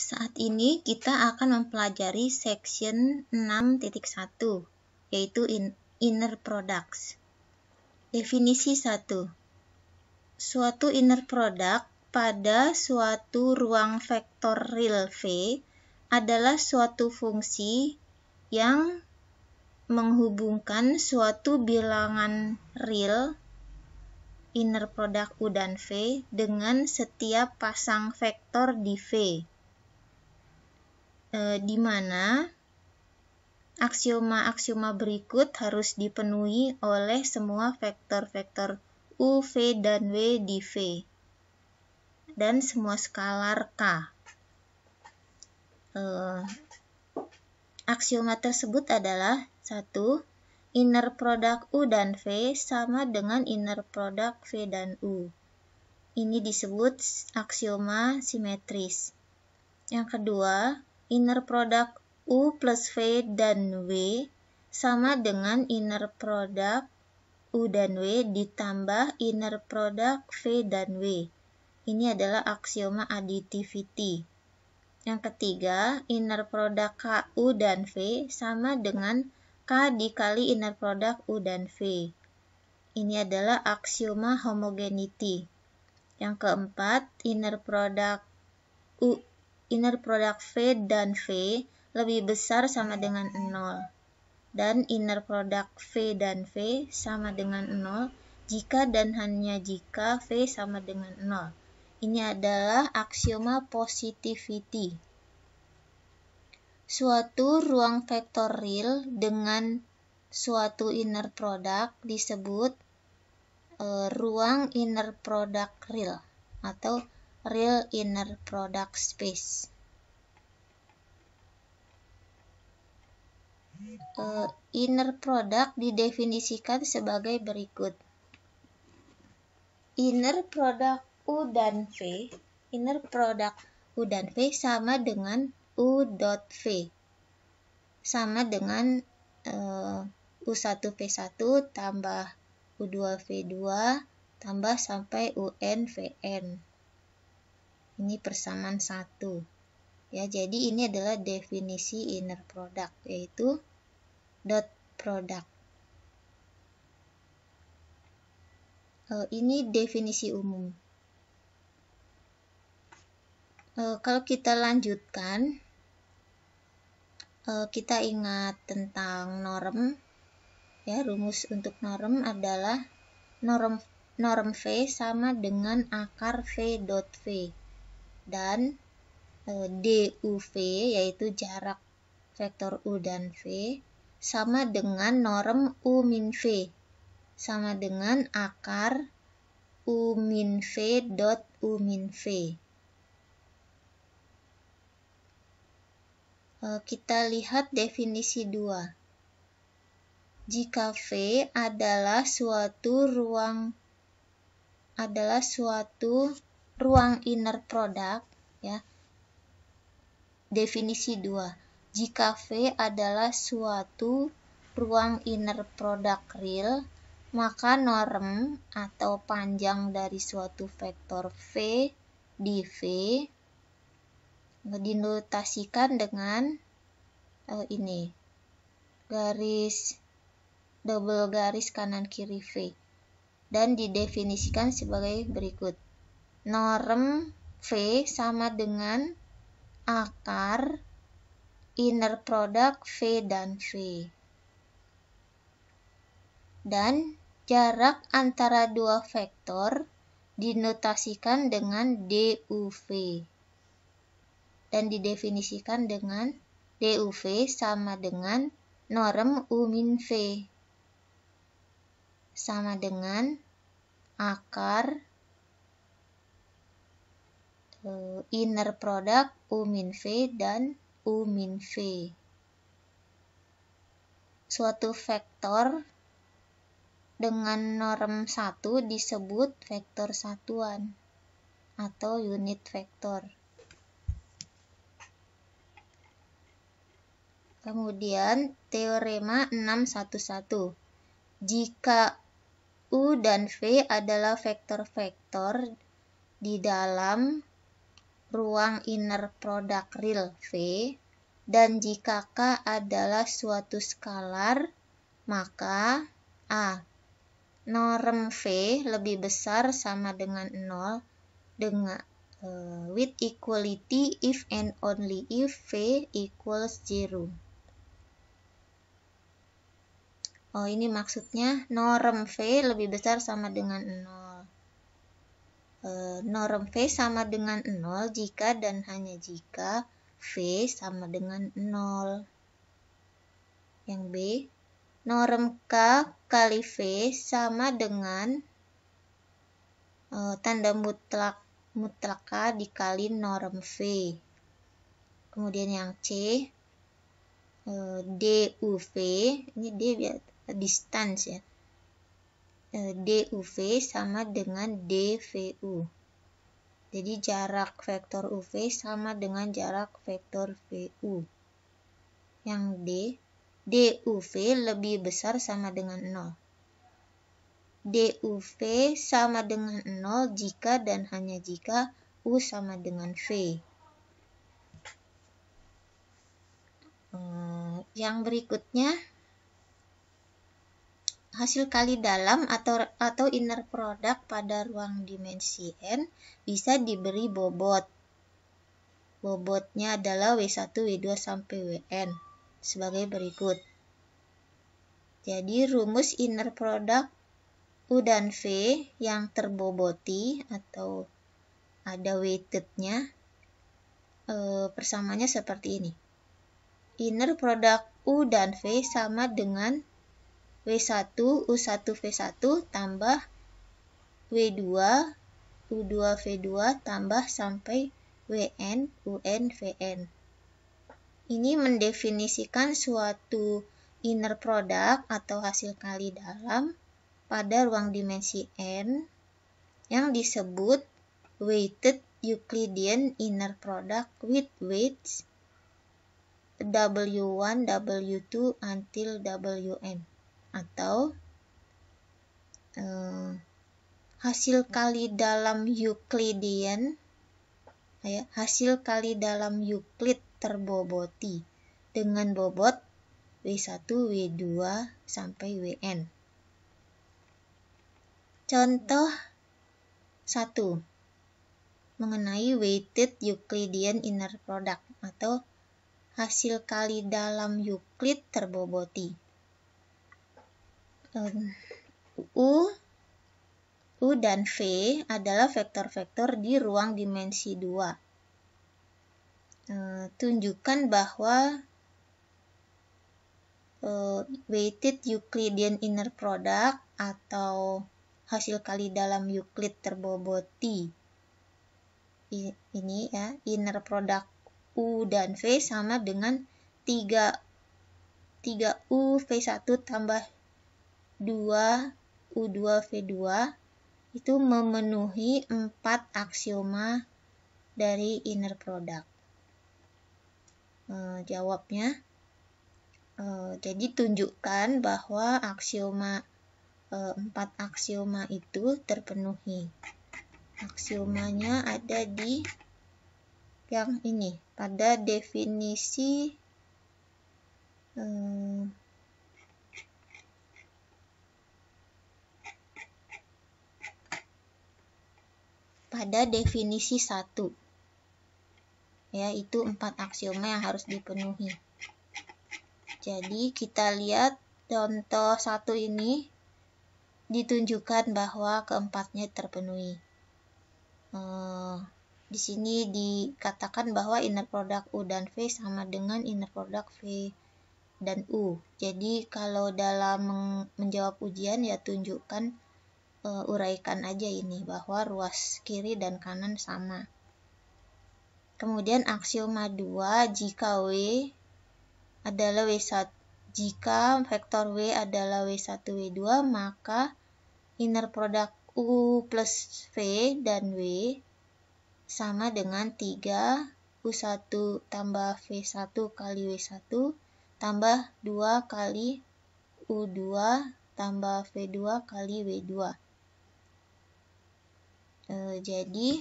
Saat ini kita akan mempelajari section 6.1, yaitu inner products. Definisi 1. Suatu inner product pada suatu ruang vektor real V adalah suatu fungsi yang menghubungkan suatu bilangan real inner product U dan V dengan setiap pasang vektor di V, di mana aksioma-aksioma berikut harus dipenuhi oleh semua vektor-vektor U, V, dan W di V, dan semua skalar K. Aksioma tersebut adalah 1. Inner product U dan V sama dengan inner product V dan U. Ini disebut aksioma simetris. Yang kedua, inner product U plus V dan W sama dengan inner product U dan W ditambah inner product V dan W. Ini adalah aksioma additivity. Yang ketiga, inner product KU dan V sama dengan K dikali inner product U dan V. Ini adalah aksioma homogeneity. Yang keempat, inner product V dan V lebih besar sama dengan 0. Dan inner product V dan V sama dengan 0 jika dan hanya jika V sama dengan 0. Ini adalah aksioma positivity. Suatu ruang vektor real dengan suatu inner product disebut ruang inner product real atau real inner product space. Inner product didefinisikan sebagai berikut. Inner product U dan V sama dengan U dot V sama dengan U1V1 tambah U2V2 tambah sampai UN-VN. Ini persamaan 1. Ya, jadi ini adalah definisi inner product, yaitu dot product. Ini definisi umum. Kalau kita lanjutkan, kita ingat tentang norm. Ya, rumus untuk norm adalah norm V sama dengan akar V dot V dan DUV yaitu jarak vektor U dan V sama dengan norm U min V sama dengan akar U min V dot U min V. Kita lihat definisi 2. Jika V adalah suatu ruang inner product, ya. Definisi 2. Jika V adalah suatu ruang inner product real, maka norm atau panjang dari suatu vektor V di V dinotasikan dengan ini, double garis kanan kiri V, dan didefinisikan sebagai berikut. Norm V sama dengan akar inner product V dan V. Dan jarak antara dua vektor dinotasikan dengan DUV. Dan didefinisikan dengan DUV sama dengan norm U min V sama dengan akar inner product U min V dan U min V. Suatu vektor dengan norm 1 disebut vektor satuan atau unit vektor. Kemudian teorema 611. Jika U dan V adalah vektor-vektor di dalam ruang inner product real V, dan jika K adalah suatu skalar, maka A. Norm V lebih besar sama dengan 0 dengan with equality if and only if V equals 0. Oh, ini maksudnya norm V lebih besar sama dengan 0. Norm V sama dengan 0 jika dan hanya jika V sama dengan 0. Yang B, norm K kali V sama dengan tanda mutlak K dikali norm V. Kemudian yang C, DUV, ini D distance ya. DUV sama dengan DVU. Jadi jarak vektor UV sama dengan jarak vektor VU. Yang D, DUV lebih besar sama dengan 0. DUV sama dengan 0 jika dan hanya jika U sama dengan V. Yang berikutnya, hasil kali dalam atau inner product pada ruang dimensi N bisa diberi bobot. Bobotnya adalah W1, W2 sampai Wn sebagai berikut. Jadi rumus inner product U dan V yang terboboti atau ada weighted-nya, persamanya seperti ini. Inner product U dan V sama dengan W1 U1 V1 tambah W2 U2 V2 tambah sampai Wn Un Vn. Ini mendefinisikan suatu inner product atau hasil kali dalam pada ruang dimensi N yang disebut weighted Euclidean inner product with weights W1, W2 until Wn, atau hasil kali dalam Euclidean, hasil kali dalam Euclid terboboti dengan bobot W1, W2 sampai Wn. Contoh 1 mengenai weighted Euclidean inner product atau hasil kali dalam Euclid terboboti. U dan V adalah vektor-vektor di ruang dimensi 2. Tunjukkan bahwa weighted Euclidean inner product atau hasil kali dalam Euclid terboboti ini ya, inner product U dan V sama dengan 3U V1 tambah 2 U2 V2 itu memenuhi 4 aksioma dari inner product. Jawabnya, jadi tunjukkan bahwa aksioma 4 aksioma itu terpenuhi. Aksiomanya ada di yang ini, pada definisi definisi 1. Ya, itu 4 aksioma yang harus dipenuhi. Jadi kita lihat contoh 1 ini ditunjukkan bahwa keempatnya terpenuhi. Di sini dikatakan bahwa inner product U dan V sama dengan inner product V dan U. Jadi kalau dalam menjawab ujian ya tunjukkan, uraikan aja ini bahwa ruas kiri dan kanan sama. Kemudian aksioma 2, jika W adalah W1, jika vektor W adalah W1 W2, maka inner product U plus V dan W sama dengan 3 U1 tambah V1 kali W1 tambah 2 kali U2 tambah V2 kali W2. Jadi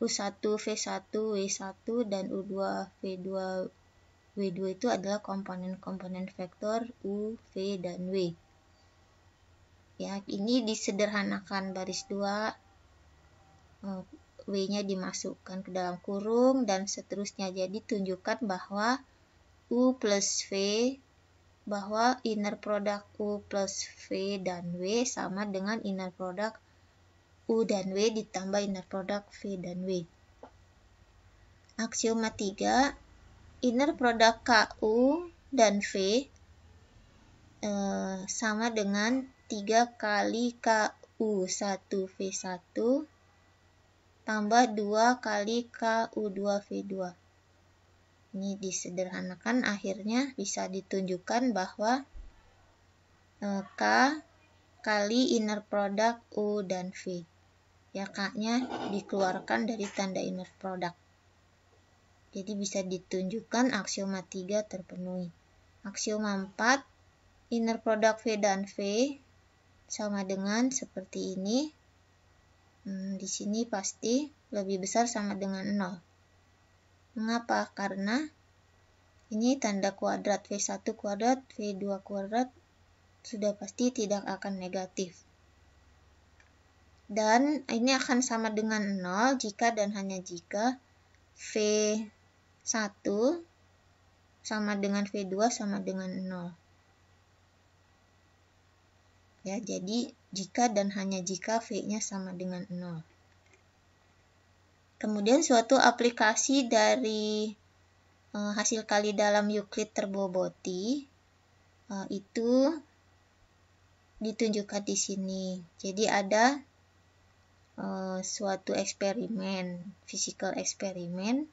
U1 V1 W1 dan U2 V2 W2 itu adalah komponen-komponen vektor U, V, dan W. Ya, ini disederhanakan baris 2, W-nya dimasukkan ke dalam kurung dan seterusnya. Jadi tunjukkan bahwa U plus V, bahwa inner product U plus V dan W sama dengan inner product U dan W ditambah inner product V dan W. Aksioma 3, inner product KU dan V sama dengan 3 kali KU1 V1 tambah 2 kali KU2 V2. Ini disederhanakan, akhirnya bisa ditunjukkan bahwa K kali inner product U dan V. Ya, K-nya dikeluarkan dari tanda inner product. Jadi bisa ditunjukkan aksioma 3 terpenuhi. Aksioma 4, inner product V dan V sama dengan seperti ini. Di sini pasti lebih besar sama dengan 0. Mengapa? Karena ini tanda kuadrat V1 kuadrat, V2 kuadrat sudah pasti tidak akan negatif. Dan ini akan sama dengan 0 jika dan hanya jika V1 sama dengan V2 sama dengan 0. Ya, jadi jika dan hanya jika V-nya sama dengan 0. Kemudian suatu aplikasi dari hasil kali dalam Euclid terboboti itu ditunjukkan di sini. Jadi ada suatu eksperimen, physical eksperimen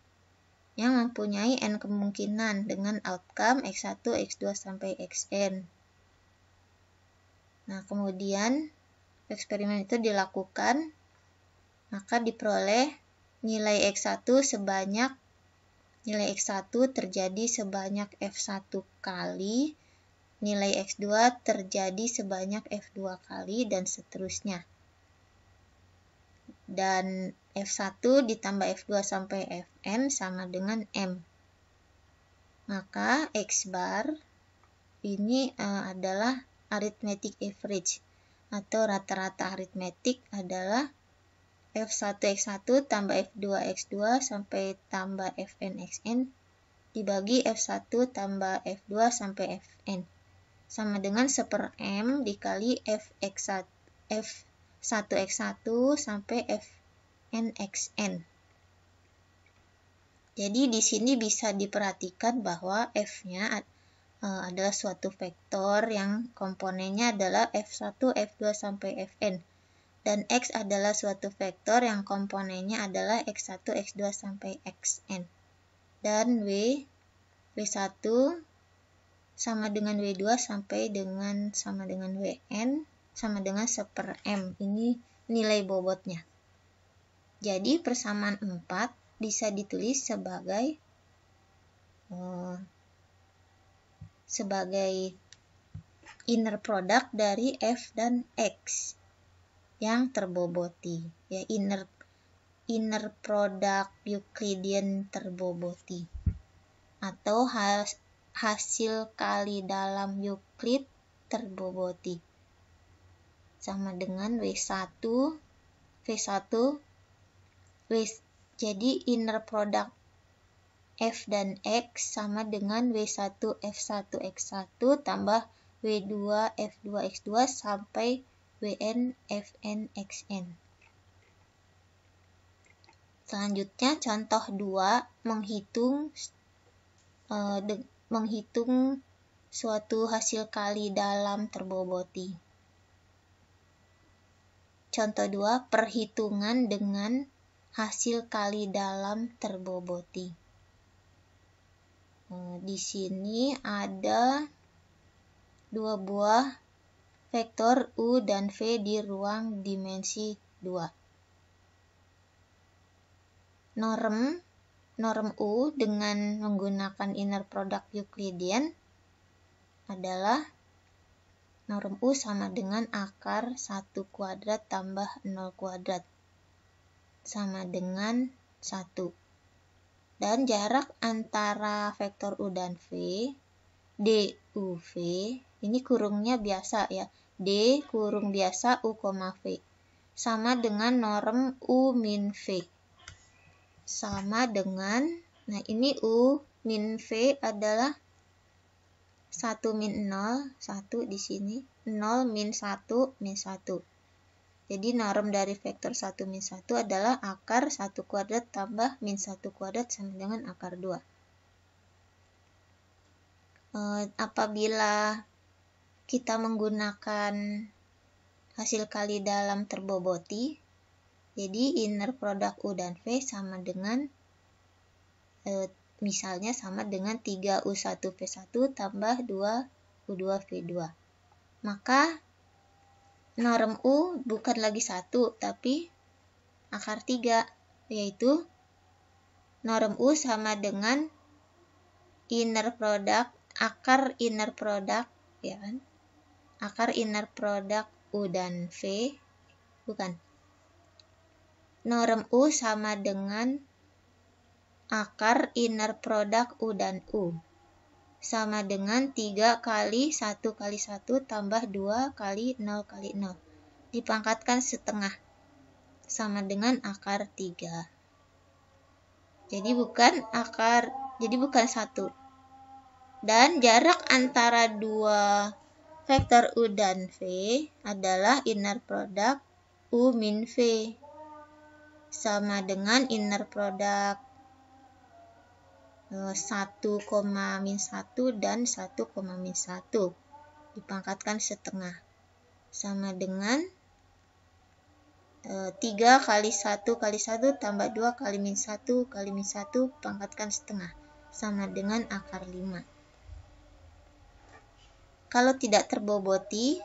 yang mempunyai n kemungkinan dengan outcome x1, x2 sampai xn. Nah, kemudian eksperimen itu dilakukan, maka diperoleh nilai x1 terjadi sebanyak f1 kali, nilai x2 terjadi sebanyak f2 kali, dan seterusnya. Dan f1 ditambah f2 sampai fn sama dengan m. Maka x bar ini adalah arithmetic average atau rata-rata aritmetik adalah f1 x1 tambah f2 x2 sampai tambah fn xn dibagi f1 tambah f2 sampai fn sama dengan 1/m dikali f1 x1 sampai fn xn. Jadi di sini bisa diperhatikan bahwa f-nya adalah suatu vektor yang komponennya adalah f1, f2 sampai fn. Dan x adalah suatu vektor yang komponennya adalah x1, x2 sampai xn. Dan w1 sama dengan w2 sampai dengan sama dengan wn sama dengan 1/m. Ini nilai bobotnya. Jadi persamaan 4 bisa ditulis sebagai inner product dari f dan x yang terboboti, ya, inner product Euclidean terboboti atau hasil kali dalam Euclid terboboti sama dengan W1 V1 jadi inner product F dan X sama dengan W1 F1 X1 tambah W2 F2 X2 sampai Wn Fn Xn. Selanjutnya contoh 2 menghitung suatu hasil kali dalam terboboti. Contoh 2, perhitungan dengan hasil kali dalam terboboti. Di sini ada 2 buah vektor U dan V di ruang dimensi 2. Norm U dengan menggunakan inner product Euclidean adalah norm U sama dengan akar 1 kuadrat tambah 0 kuadrat sama dengan 1. Dan jarak antara vektor U dan V, DUV, ini kurungnya biasa ya, D kurung biasa U, V, sama dengan norm U min V. Sama dengan, nah ini U min V adalah 1 min 0, 1 di sini, 0 min 1, min 1. Jadi norm dari vektor 1 min 1 adalah akar 1 kuadrat tambah min 1 kuadrat sama dengan akar 2. Apabila kita menggunakan hasil kali dalam terboboti, jadi inner product U dan V sama dengan, misalnya sama dengan 3U1V1 tambah 2U2V2. Maka norm U bukan lagi 1, tapi akar 3, yaitu norm U sama dengan inner product, akar inner product, ya kan? Akar inner product U dan V, bukan. Norm U sama dengan akar inner product U dan U, sama dengan 3 kali 1 kali 1 tambah 2 kali 0 kali 0. Dipangkatkan setengah, sama dengan akar 3. Jadi bukan 1. Dan jarak antara dua vektor U dan V adalah inner product U min V, sama dengan inner product 1, min 1 dan 1, min 1 dipangkatkan setengah, sama dengan 3 kali 1 kali 1 tambah 2 kali min 1 kali min 1 pangkatkan setengah, sama dengan akar 5. Kalau tidak terboboti,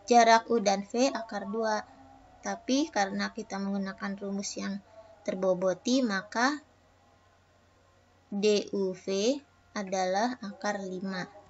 jarak U dan V akar 2. Tapi karena kita menggunakan rumus yang terboboti, maka DUV adalah akar 5.